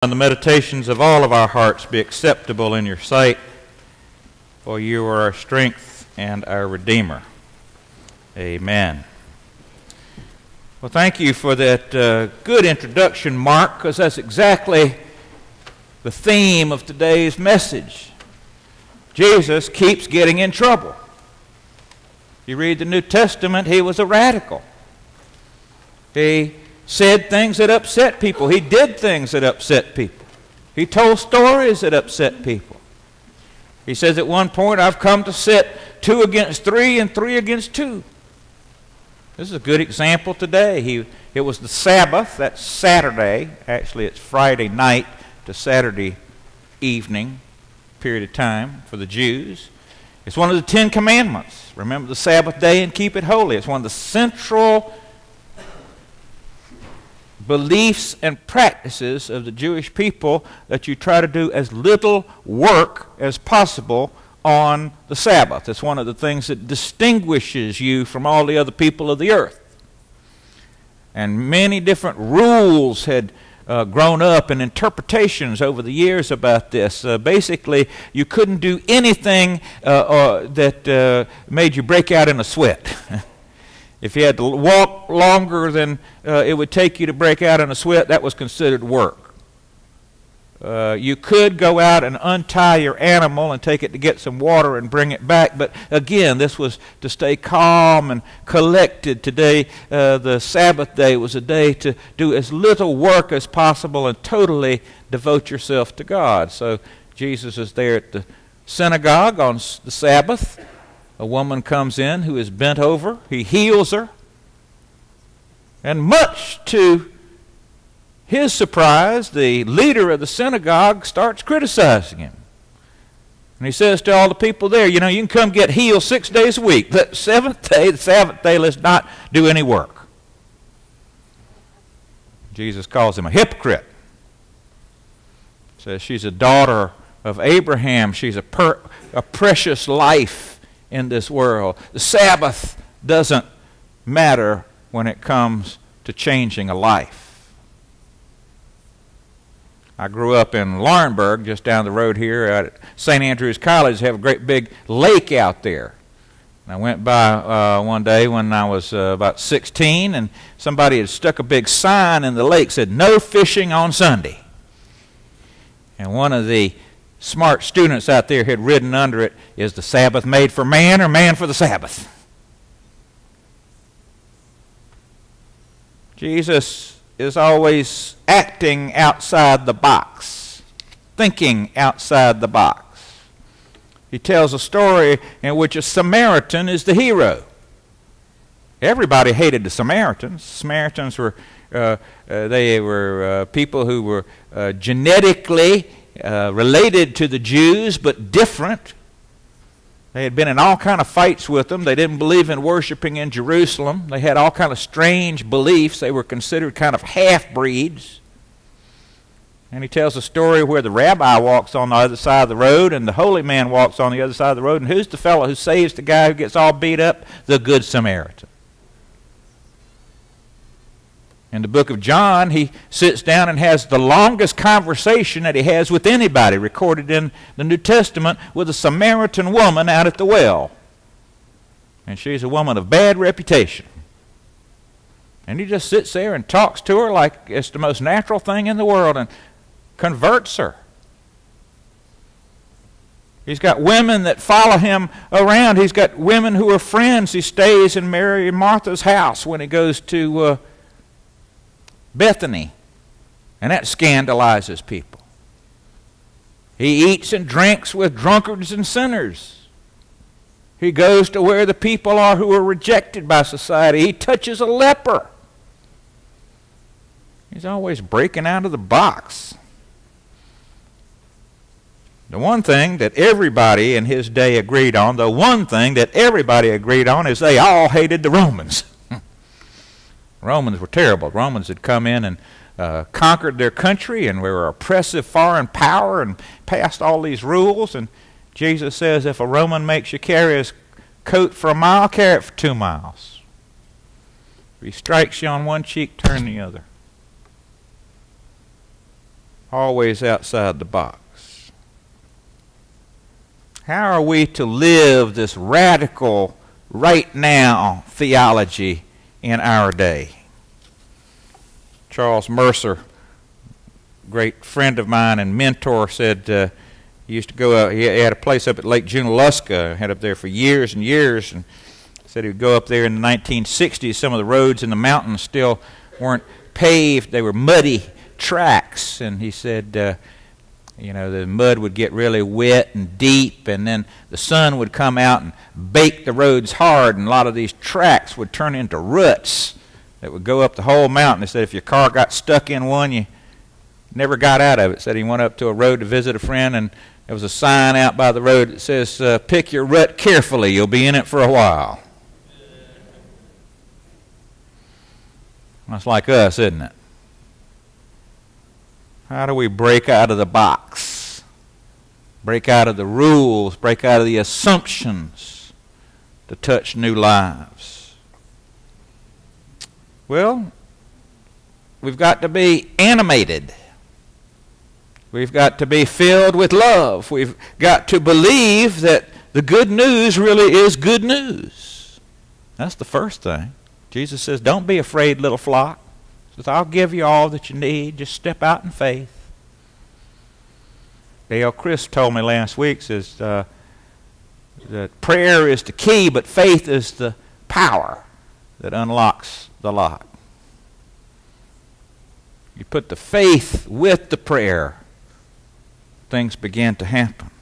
And the meditations of all of our hearts be acceptable in your sight, for you are our strength and our Redeemer. Amen. Well, thank you for that good introduction, Mark, because that's exactly the theme of today's message. Jesus keeps getting in trouble. You read the New Testament, he was a radical. He said things that upset people. He did things that upset people. He told stories that upset people. He says at one point, I've come to set 2 against 3 and 3 against 2. This is a good example today. It was the Sabbath, that's Saturday. Actually, it's Friday night to Saturday evening period of time for the Jews. It's one of the 10 Commandments. Remember the Sabbath day and keep it holy. It's one of the central beliefs and practices of the Jewish people, that you try to do as little work as possible on the Sabbath. It's one of the things that distinguishes you from all the other people of the earth. And many different rules had grown up and interpretations over the years about this. Basically, you couldn't do anything that made you break out in a sweat. If you had to walk longer than it would take you to break out in a sweat, that was considered work. You could go out and untie your animal and take it to get some water and bring it back, but again, this was to stay calm and collected. Today, the Sabbath day was a day to do as little work as possible and totally devote yourself to God. So Jesus is there at the synagogue on the Sabbath. A woman comes in who is bent over. He heals her. And much to his surprise, the leader of the synagogue starts criticizing him. And he says to all the people there, you can come get healed 6 days a week. But the Sabbath day, let's not do any work. Jesus calls him a hypocrite. Says she's a daughter of Abraham. She's a precious life in this world. The Sabbath doesn't matter when it comes to changing a life. I grew up in Laurinburg, just down the road here at St. Andrew's College. They have a great big lake out there. And I went by one day when I was about 16, and somebody had stuck a big sign in the lake, said, "No fishing on Sunday." And one of the smart students out there had written under it, "Is the Sabbath made for man or man for the Sabbath?" Jesus is always acting outside the box, thinking outside the box. He tells a story in which a Samaritan is the hero. Everybody hated the Samaritans. Samaritans were people who were genetically related to the Jews, but different. They had been in all kind of fights with them. They didn't believe in worshiping in Jerusalem. They had all kind of strange beliefs. They were considered kind of half-breeds. And he tells a story where the rabbi walks on the other side of the road and the holy man walks on the other side of the road. And who's the fellow who saves the guy who gets all beat up? The Good Samaritan. In the book of John, he sits down and has the longest conversation that he has with anybody recorded in the New Testament with a Samaritan woman out at the well. And she's a woman of bad reputation. And he just sits there and talks to her like it's the most natural thing in the world and converts her. He's got women that follow him around. He's got women who are friends. He stays in Mary and Martha's house when he goes to Bethany, and that scandalizes people. He eats and drinks with drunkards and sinners. He goes to where the people are who are rejected by society. He touches a leper. He's always breaking out of the box. The one thing that everybody in his day agreed on, is they all hated the Romans. Romans were terrible. Romans had come in and conquered their country and were an oppressive foreign power and passed all these rules. And Jesus says, if a Roman makes you carry his coat for a mile, carry it for 2 miles. If he strikes you on one cheek, turn the other. always outside the box. How are we to live this radical, right now theology in our day? Charles Mercer, great friend of mine and mentor, said he used to go he had a place up at Lake Junaluska, had up there for years and years, and said he would go up there in the 1960s. Some of the roads in the mountains still weren't paved. They were muddy tracks, and he said the mud would get really wet and deep, and then the sun would come out and bake the roads hard, and a lot of these tracks would turn into ruts that would go up the whole mountain. He said if your car got stuck in one, you never got out of it. Said he went up to a road to visit a friend, and there was a sign out by the road that says, pick your rut carefully, you'll be in it for a while. That's like us, isn't it? How do we break out of the box? Break out of the rules, break out of the assumptions to touch new lives? Well, we've got to be animated. We've got to be filled with love. We've got to believe that the good news really is good news. That's the first thing. Jesus says, don't be afraid, little flock. He says, I'll give you all that you need. Just step out in faith. Dale Crisp told me last week, says that prayer is the key, but faith is the power that unlocks the lock. You put the faith with the prayer, things begin to happen.